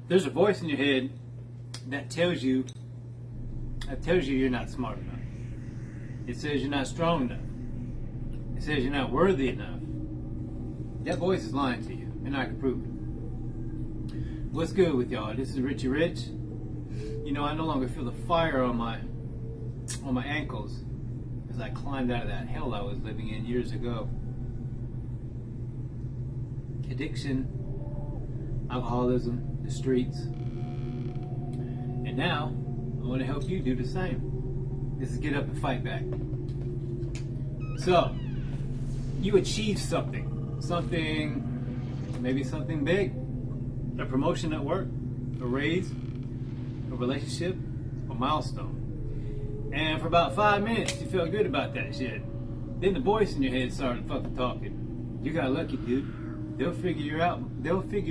There's a voice in your head that tells you you're not smart enough. It says you're not strong enough. It says you're not worthy enough. That voice is lying to you, and I can prove it. What's good with y'all? This is Richie Rich. You know, I no longer feel the fire on my ankles as I climbed out of that hell I was living in years ago. Addiction, alcoholism, the streets. And now, I want to help you do the same. This is get up and fight back. So, you achieve something, maybe something big, a promotion at work, a raise, a relationship, a milestone. And for about 5 minutes, you felt good about that shit. Then the voice in your head started fucking talking. You got lucky, dude. They'll figure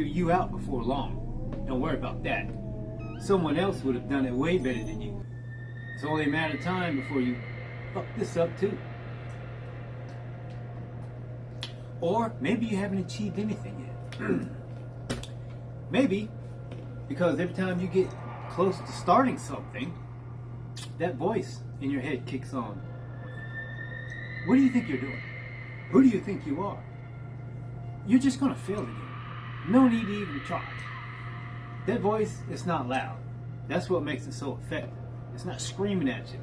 you out before long. Don't worry about that. Someone else would have done it way better than you. It's only a matter of time before you fuck this up too. Or maybe you haven't achieved anything yet. Maybe because every time you get close to starting something, that voice in your head kicks on. What do you think you're doing? Who do you think you are? You're just gonna fail again. No need to even try. That voice is not loud. That's what makes it so effective. It's not screaming at you.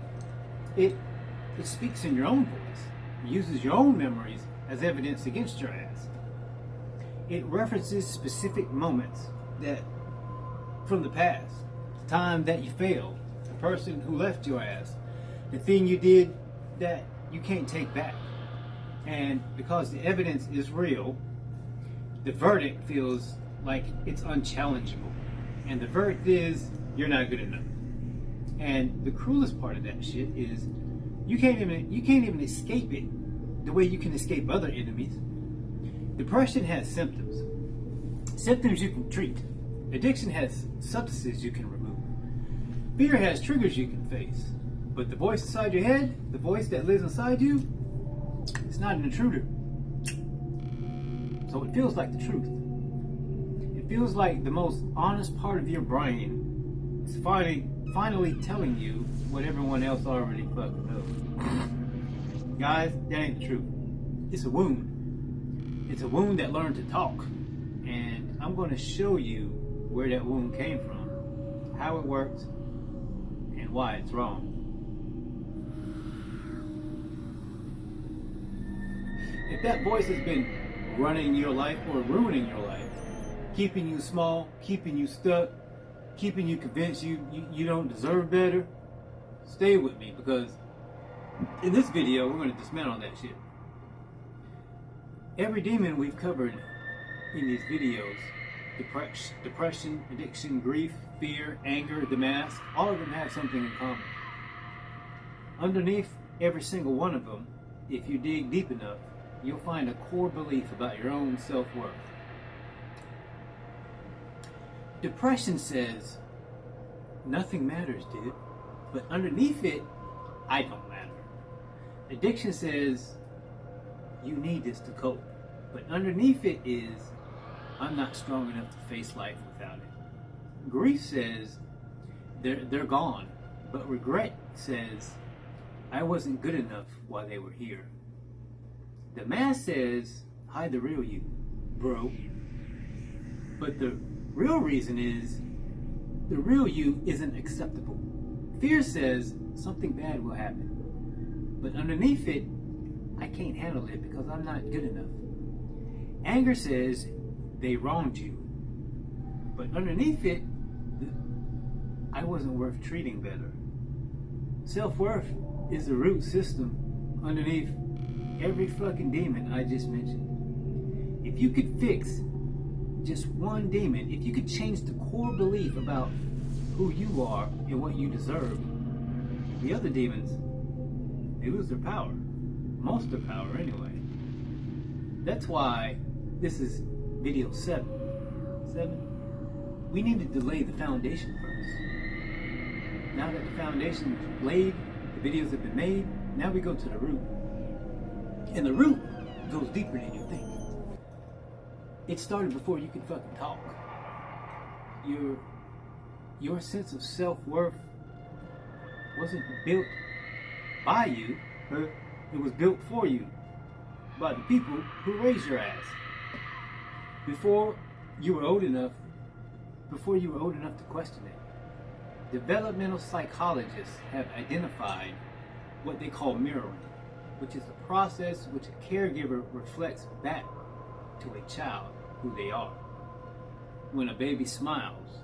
It speaks in your own voice. It uses your own memories as evidence against your ass. It references specific moments from the past, the time that you failed, the person who left your ass, the thing you did that you can't take back. And because the evidence is real, the verdict feels like it's unchallengeable. And the verdict is, you're not good enough. And the cruelest part of that shit is, you can't even escape it the way you can escape other enemies. Depression has symptoms. Symptoms you can treat. Addiction has substances you can remove. Fear has triggers you can face. But the voice inside your head, the voice that lives inside you, it's not an intruder. So it feels like the truth. It feels like the most honest part of your brain is finally telling you what everyone else already fucking knows. Guys, that ain't the truth. It's a wound. It's a wound that learned to talk. And I'm going to show you where that wound came from, how it works, and why it's wrong. If that voice has been running your life or ruining your life, keeping you small, keeping you stuck, keeping you convinced you don't deserve better, stay with me, because in this video we're going to dismantle that shit. Every demon we've covered in these videos, depression, addiction, grief, fear, anger, the mask, all of them have something in common. Underneath every single one of them, if you dig deep enough, you'll find a core belief about your own self-worth. Depression says, nothing matters, dude. But underneath it, I don't matter. Addiction says, you need this to cope. But underneath it is, I'm not strong enough to face life without it. Grief says, they're gone. But regret says, I wasn't good enough while they were here. The mask says, hide the real you, bro. But the real reason is, the real you isn't acceptable. Fear says, something bad will happen. But underneath it, I can't handle it because I'm not good enough. Anger says, they wronged you. But underneath it, I wasn't worth treating better. Self-worth is the root system underneath every fucking demon I just mentioned. If you could fix just one demon, if you could change the core belief about who you are and what you deserve, the other demons, they lose their power. Most of their power anyway. That's why this is video 7. We need to delay the foundation first. Now that the foundation is laid, the videos have been made, now we go to the root. And the root goes deeper than you think. It started before you could fucking talk. your sense of self-worth wasn't built by you, it was built for you by the people who raised your ass. Before you were old enough to question it. Developmental psychologists have identified what they call mirroring, which is a process which a caregiver reflects back to a child who they are. When a baby smiles,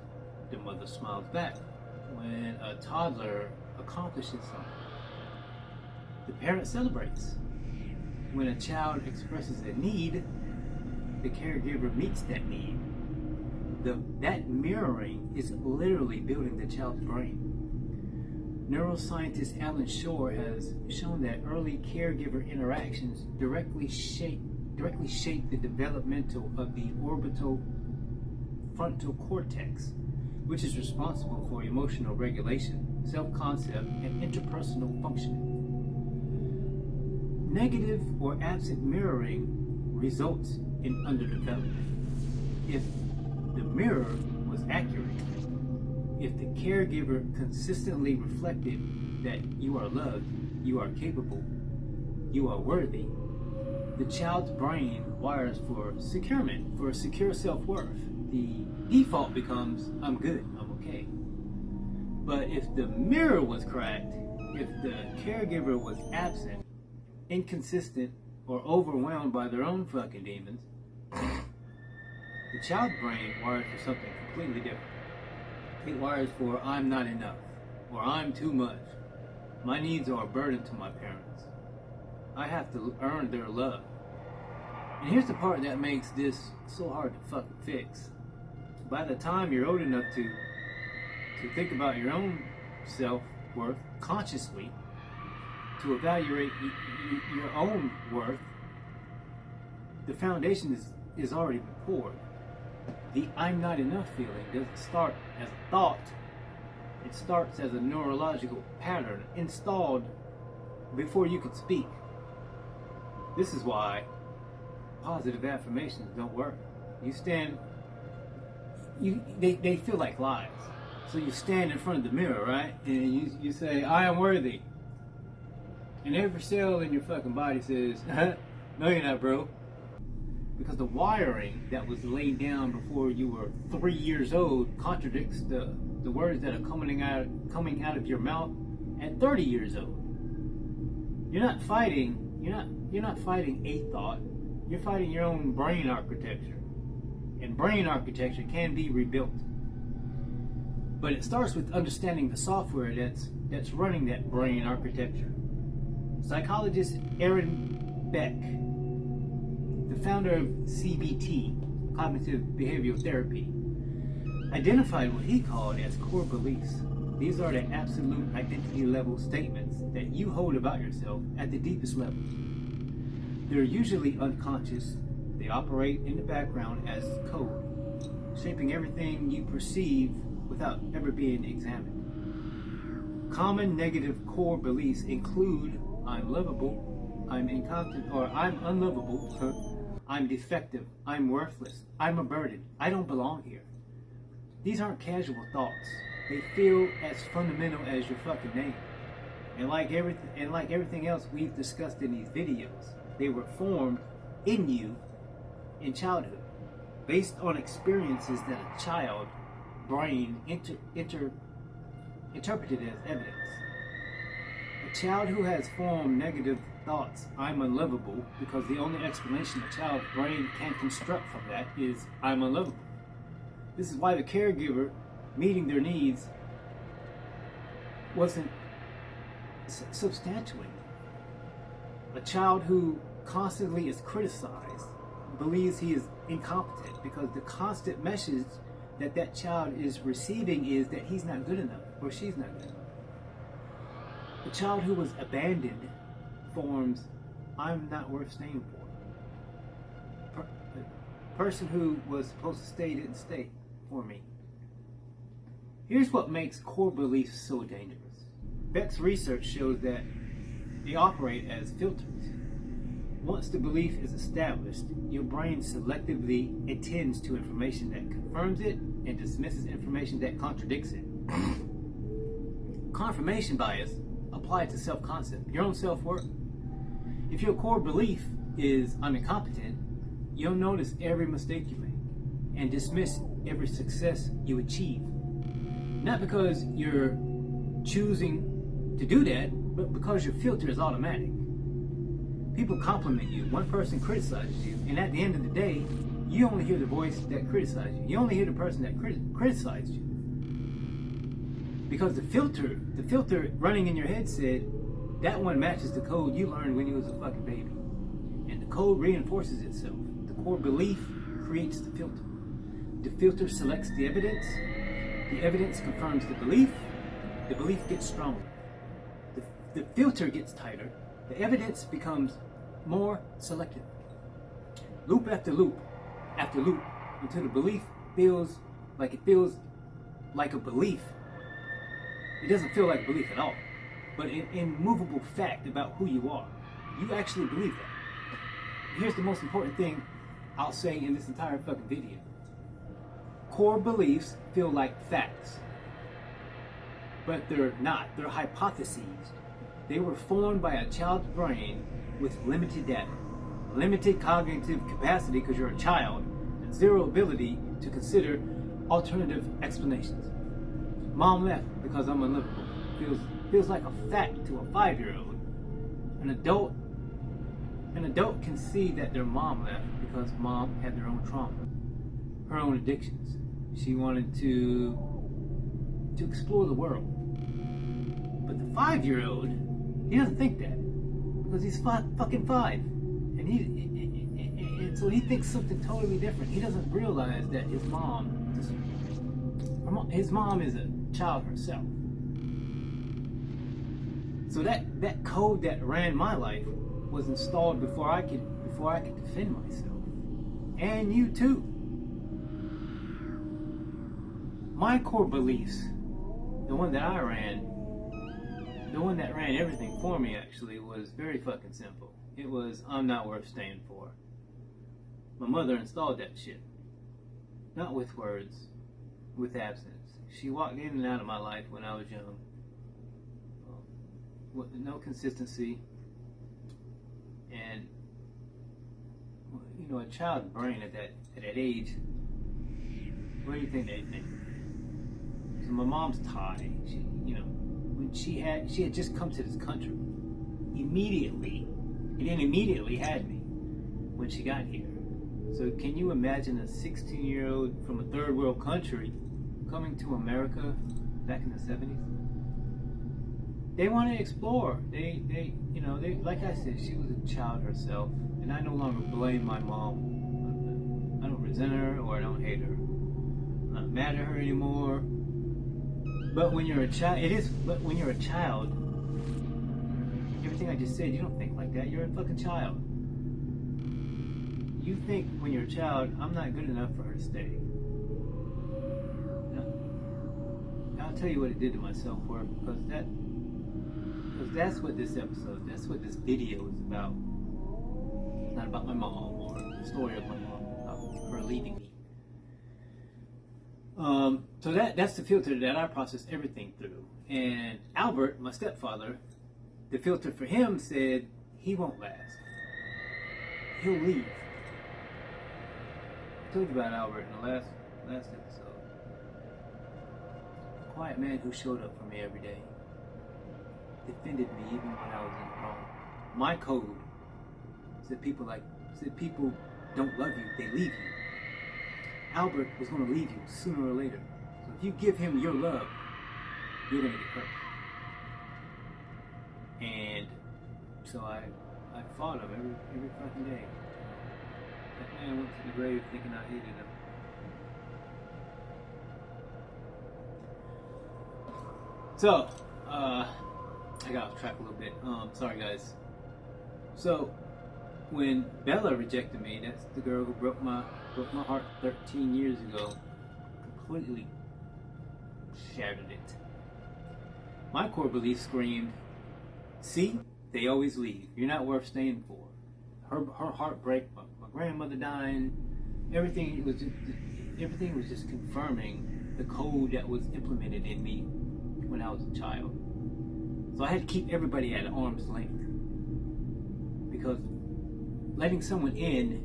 the mother smiles back. When a toddler accomplishes something, the parent celebrates. When a child expresses a need, the caregiver meets that need. That mirroring is literally building the child's brain. Neuroscientist Alan Shore has shown that early caregiver interactions directly shape the developmental of the orbital frontal cortex, which is responsible for emotional regulation, self-concept, and interpersonal functioning. Negative or absent mirroring results in underdevelopment. If the mirror was accurate, if the caregiver consistently reflected that you are loved, you are capable, you are worthy, the child's brain wires for securement, for secure self-worth. The default becomes, I'm good, I'm okay. But if the mirror was cracked, if the caregiver was absent, inconsistent, or overwhelmed by their own fucking demons, the child's brain wires for something completely different. It wires for, I'm not enough, or I'm too much. My needs are a burden to my parents. I have to earn their love. And here's the part that makes this so hard to fucking fix. By the time you're old enough to think about your own self-worth consciously, to evaluate your own worth, the foundation is already been poured. The I'm not enough feeling doesn't start as a thought. It starts as a neurological pattern installed before you could speak. This is why positive affirmations don't work. They feel like lies. So you stand in front of the mirror, right? And you say, I am worthy. And every cell in your fucking body says, no you're not, bro. Because the wiring that was laid down before you were 3 years old contradicts the words that are coming out of your mouth at 30 years old. You're not fighting a thought. You're fighting your own brain architecture. And brain architecture can be rebuilt. But it starts with understanding the software that's running that brain architecture. Psychologist Aaron Beck, the founder of CBT, Cognitive Behavioral Therapy, identified what he called as core beliefs. These are the absolute identity level statements that you hold about yourself at the deepest level. They're usually unconscious. They operate in the background as code, shaping everything you perceive without ever being examined. Common negative core beliefs include I'm lovable, I'm incompetent, or I'm unlovable, I'm defective, I'm worthless, I'm a burden, I don't belong here. These aren't casual thoughts. They feel as fundamental as your fucking name. And like everything else we've discussed in these videos, they were formed in you in childhood, based on experiences that a child brain interpreted as evidence. A child who has formed negative thoughts, I'm unlovable, because the only explanation a child's brain can construct from that is I'm unlovable. This is why the caregiver meeting their needs wasn't substantiated. A child who constantly is criticized believes he is incompetent because the constant message that child is receiving is that he's not good enough or she's not good enough. The child who was abandoned forms I'm not worth staying for. The person who was supposed to stay didn't stay for me. Here's what makes core beliefs so dangerous. Beck's research shows that they operate as filters. Once the belief is established, your brain selectively attends to information that confirms it and dismisses information that contradicts it. Confirmation bias applied to self-concept, your own self-worth. If your core belief is I'm incompetent, you'll notice every mistake you make and dismiss every success you achieve. Not because you're choosing to do that, but because your filter is automatic. People compliment you, one person criticizes you, and at the end of the day, you only hear the voice that criticizes you. You only hear the person that criticized you. Because the filter running in your head said, that one matches the code you learned when you was a fucking baby. And the code reinforces itself. The core belief creates the filter. The filter selects the evidence confirms the belief gets stronger. The filter gets tighter, the evidence becomes more selective. Loop after loop after loop until the belief feels like a belief. It doesn't feel like belief at all, but an immovable fact about who you are. You actually believe that. Here's the most important thing I'll say in this entire fucking video. Core beliefs feel like facts, but they're not. They're hypotheses. They were formed by a child's brain with limited data, limited cognitive capacity because you're a child, and zero ability to consider alternative explanations. Mom left because I'm unlivable. Feels like a fact to a 5-year-old. An adult can see that their mom left because mom had their own trauma, her own addictions. She wanted to explore the world. But the 5-year-old, he doesn't think that because he's fucking 5, and so he thinks something totally different. He doesn't realize that his mom is a child herself. So that code that ran my life was installed before I could defend myself, and you too. My core beliefs, the one that ran everything for me actually, was very fucking simple. It was, I'm not worth staying for. My mother installed that shit. Not with words, with absence. She walked in and out of my life when I was young. With no consistency. And, you know, a child's brain at that age, what do you think they think? So my mom's Thai. She, you know, when she had just come to this country, immediately had me when she got here. So can you imagine a 16-year-old from a third world country coming to America back in the 70s? They want to explore. They like I said, she was a child herself, and I no longer blame my mom. I don't resent her or I don't hate her. I'm not mad at her anymore. But when you're a child, But when you're a child, everything I just said, you don't think like that. You're a fucking child. You think when you're a child, I'm not good enough for her to stay. I'll tell you what it did to my self-worth, because that's what this video is about. It's not about my mom or the story of my mom, about her leaving me. So that's the filter that I process everything through. And Albert, my stepfather, the filter for him said he won't last. He'll leave. I told you about Albert in the last episode. A quiet man who showed up for me every day. Defended me even when I was in the wrong. My code said people don't love you, they leave you. Albert was going to leave you sooner or later. So if you give him your love, you're going to get hurt. And so I fought him every fucking day. That man went to the grave thinking I hated him. So, I got off track a little bit. Sorry guys. So, when Bella rejected me, that's the girl who broke my heart 13 years ago, completely shattered it. My core belief screamed, see, they always leave. You're not worth staying for. Her heartbreak, my grandmother dying, everything, everything was just confirming the code that was implemented in me when I was a child. So I had to keep everybody at arm's length, because letting someone in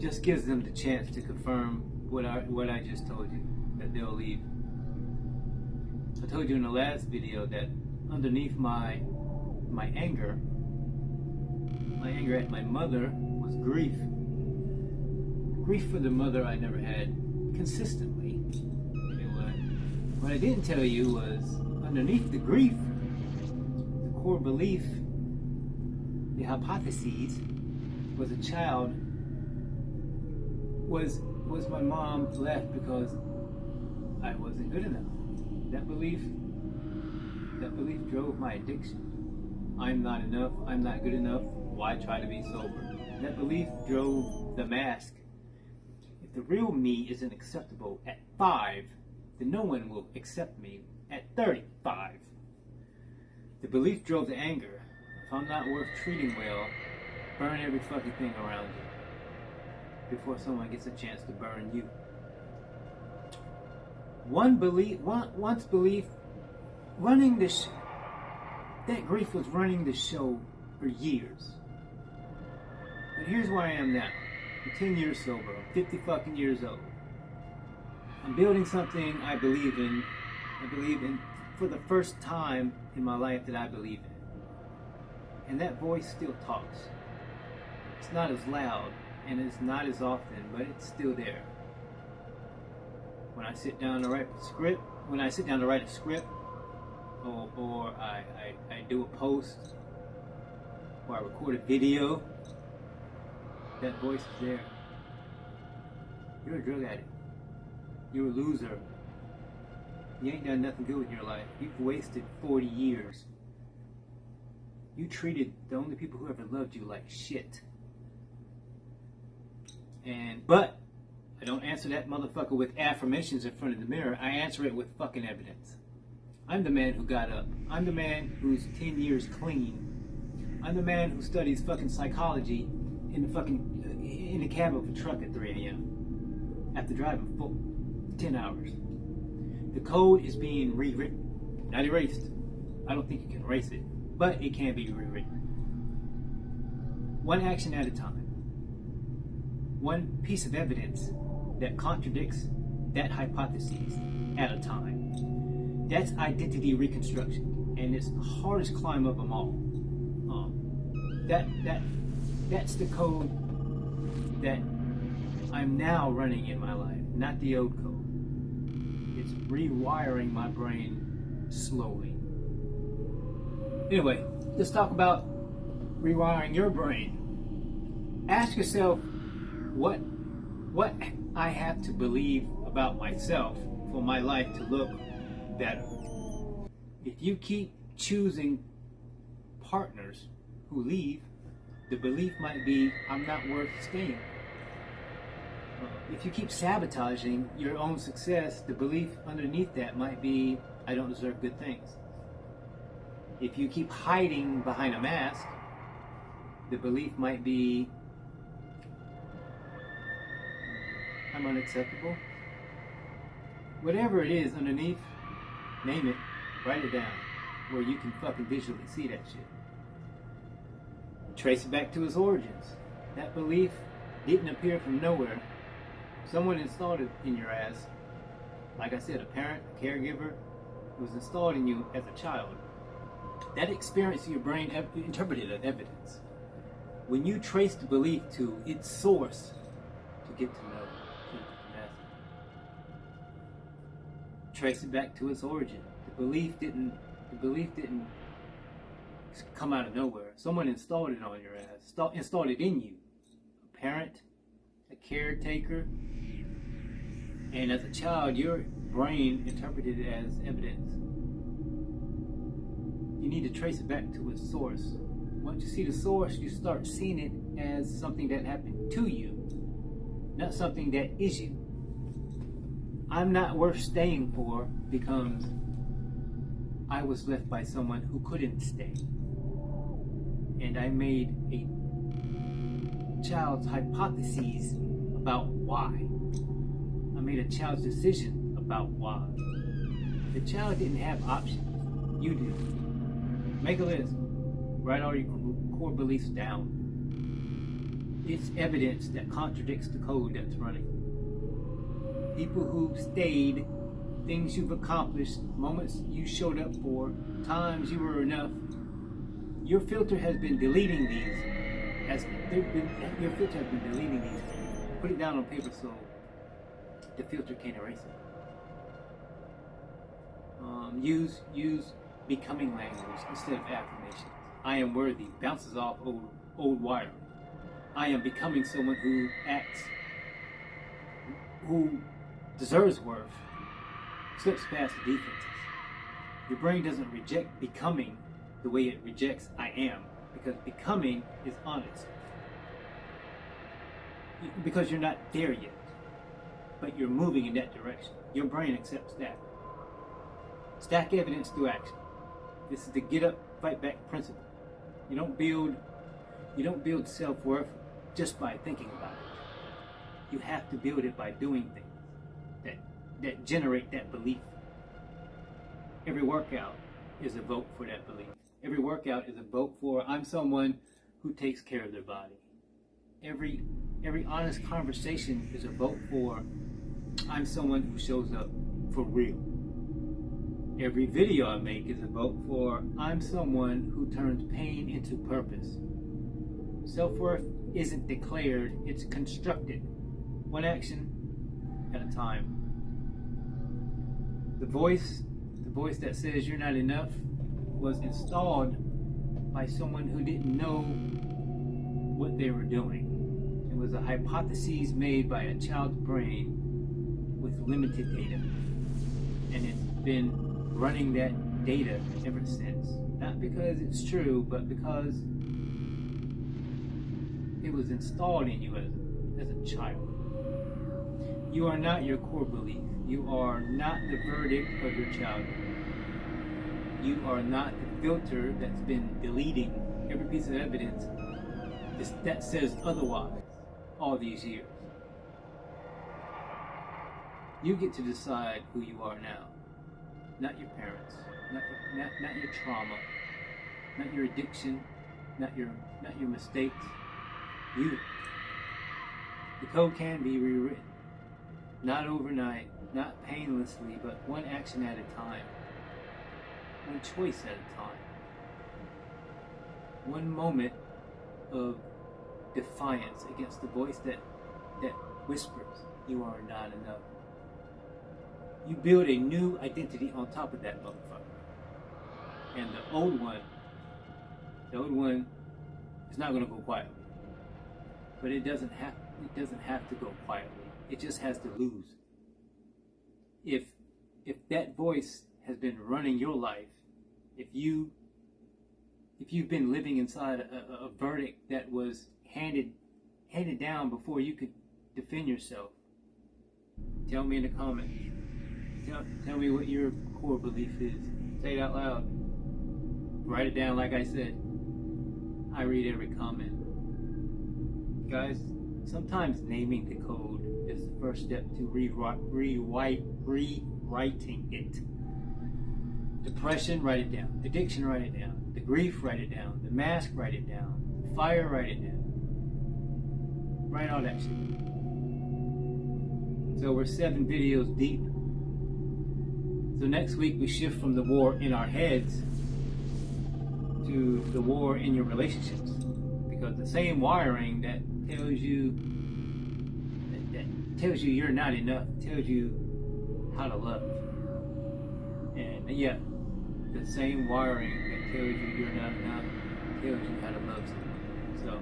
just gives them the chance to confirm what I just told you, that they'll leave. I told you in the last video that underneath my anger at my mother was grief. Grief for the mother I never had consistently. Anyway, what I didn't tell you was underneath the grief, the core belief, the hypotheses, was a child, was my mom left because I wasn't good enough. That belief drove my addiction. I'm not enough, I'm not good enough, why try to be sober? That belief drove the mask. If the real me isn't acceptable at 5, then no one will accept me at 35. The belief drove the anger. If I'm not worth treating well, burn every fucking thing around you before someone gets a chance to burn you. Once belief running the that grief was running the show for years. But here's where I am now. I'm 10 years sober. I'm 50 fucking years old. I'm building something I believe in. I believe in for the first time in my life that I believe in. And that voice still talks. It's not as loud and it's not as often, but it's still there. When I sit down to write a script, or I do a post, or I record a video, that voice is there. You're a drug addict. You're a loser. You ain't done nothing good with your life. You've wasted 40 years. You treated the only people who ever loved you like shit. But I don't answer that motherfucker with affirmations in front of the mirror. I answer it with fucking evidence. I'm the man who got up. I'm the man who's 10 years clean. I'm the man who studies fucking psychology in the cab of a truck at 3 a.m. after driving 10 hours. The code is being rewritten, not erased. I don't think you can erase it, but it can be rewritten. One action at a time. One piece of evidence that contradicts that hypothesis at a time. That's identity reconstruction, and it's the hardest climb of them all. That's the code that I'm now running in my life, not the old code. It's rewiring my brain slowly. Anyway, let's talk about rewiring your brain. Ask yourself what I have to believe about myself for my life to look better. If you keep choosing partners who leave, the belief might be, I'm not worth staying. If you keep sabotaging your own success, the belief underneath that might be, I don't deserve good things. If you keep hiding behind a mask, the belief might be, I'm unacceptable. Whatever it is underneath, name it, write it down, where you can fucking visually see that shit. Trace it back to its origins. That belief didn't appear from nowhere. Someone installed it in your ass. Like I said, a parent, a caregiver, was installed in you as a child. That experience your brain interpreted as evidence. When you trace the belief to its source, to get to know, trace it back to its origin. The belief didn't come out of nowhere. Someone installed it on your ass, installed it in you. A parent, a caretaker, and as a child, your brain interpreted it as evidence. You need to trace it back to its source. Once you see the source, you start seeing it as something that happened to you, not something that is you. I'm not worth staying for becomes I was left by someone who couldn't stay. And I made a child's hypotheses about why. made a child's decision about why. The child didn't have options. You do. Make a list. Write all your core beliefs down. It's evidence that contradicts the code that's running. People who stayed, things you've accomplished, moments you showed up for, times you were enough. Your filter has been deleting these. Your filter has been deleting these. Put it down on paper so the filter can't erase it. Use becoming language instead of affirmations. I am worthy bounces off old wiring. I am becoming someone who acts, who deserves worth, slips past the defenses. Your brain doesn't reject becoming the way it rejects I am, because becoming is honest. Because you're not there yet, but you're moving in that direction. Your brain accepts that. Stack evidence through action. This is the get up, fight back principle. You don't build self-worth just by thinking about it. You have to build it by doing things that generate that belief. Every workout is a vote for that belief. Every workout is a vote for I'm someone who takes care of their body. Every honest conversation is a vote for I'm someone who shows up for real. Every video I make is a vote for I'm someone who turns pain into purpose. Self-worth isn't declared, it's constructed. One action at a time. The voice that says you're not enough was installed by someone who didn't know what they were doing. It was a hypothesis made by a child's brain with limited data. And it's been running that data ever since. Not because it's true, but because it was installed in you as a child. You are not your core belief. You are not the verdict of your childhood. You are not the filter that's been deleting every piece of evidence that says otherwise all these years. You get to decide who you are now. Not your parents, not your trauma, not your addiction, not your mistakes. You. The code can be rewritten. Not overnight, not painlessly, but one action at a time. One choice at a time. One moment of defiance against the voice that whispers, you are not enough. You build a new identity on top of that motherfucker. And the old one is not gonna go quietly. But it doesn't have to go quietly. It just has to lose. If that voice has been running your life, if you've been living inside a verdict that was handed down before you could defend yourself, tell me in the comments. Tell me what your core belief is. Say it out loud. Write it down like I said. I read every comment. Guys, sometimes naming the code is the first step to rewriting it. Depression, write it down. Addiction, write it down. The grief, write it down. The mask, write it down. The fire, write it down. Write all that shit. So we're 7 videos deep. So next week we shift from the war in our heads to the war in your relationships. Because the same wiring that tells you you're not enough tells you how to love. And yeah, the same wiring that tells you you're not enough tells you how to love someone. So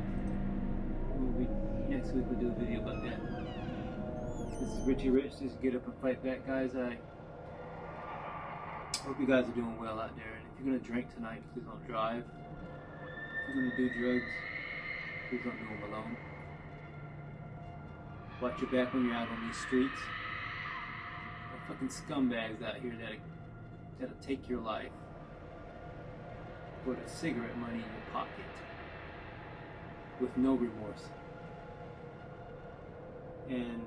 next week we'll do a video about that. This is Richie Rich. This is Get Up and Fight Back, guys. I hope you guys are doing well out there. And if you're gonna drink tonight, please don't drive. If you're gonna do drugs, please don't do them alone. Watch your back when you're out on these streets. There are fucking scumbags out here that'll take your life. Put a cigarette money in your pocket with no remorse. And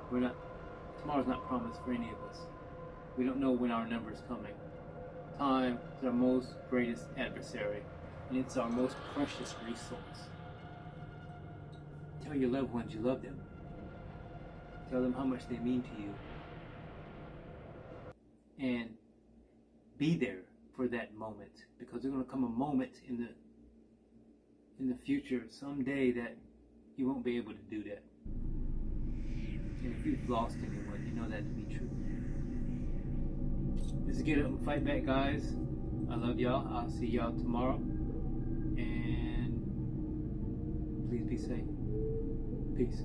Tomorrow's not promised for any of us. We don't know when our number is coming. Time is our most greatest adversary, and it's our most precious resource. Tell your loved ones you love them. Tell them how much they mean to you. And be there for that moment, because there's going to come a moment in the future, someday, that you won't be able to do that. And if you've lost anyone, you know that to be true. This is Get Up and Fight Back, guys. I love y'all. I'll see y'all tomorrow. And please be safe. Peace.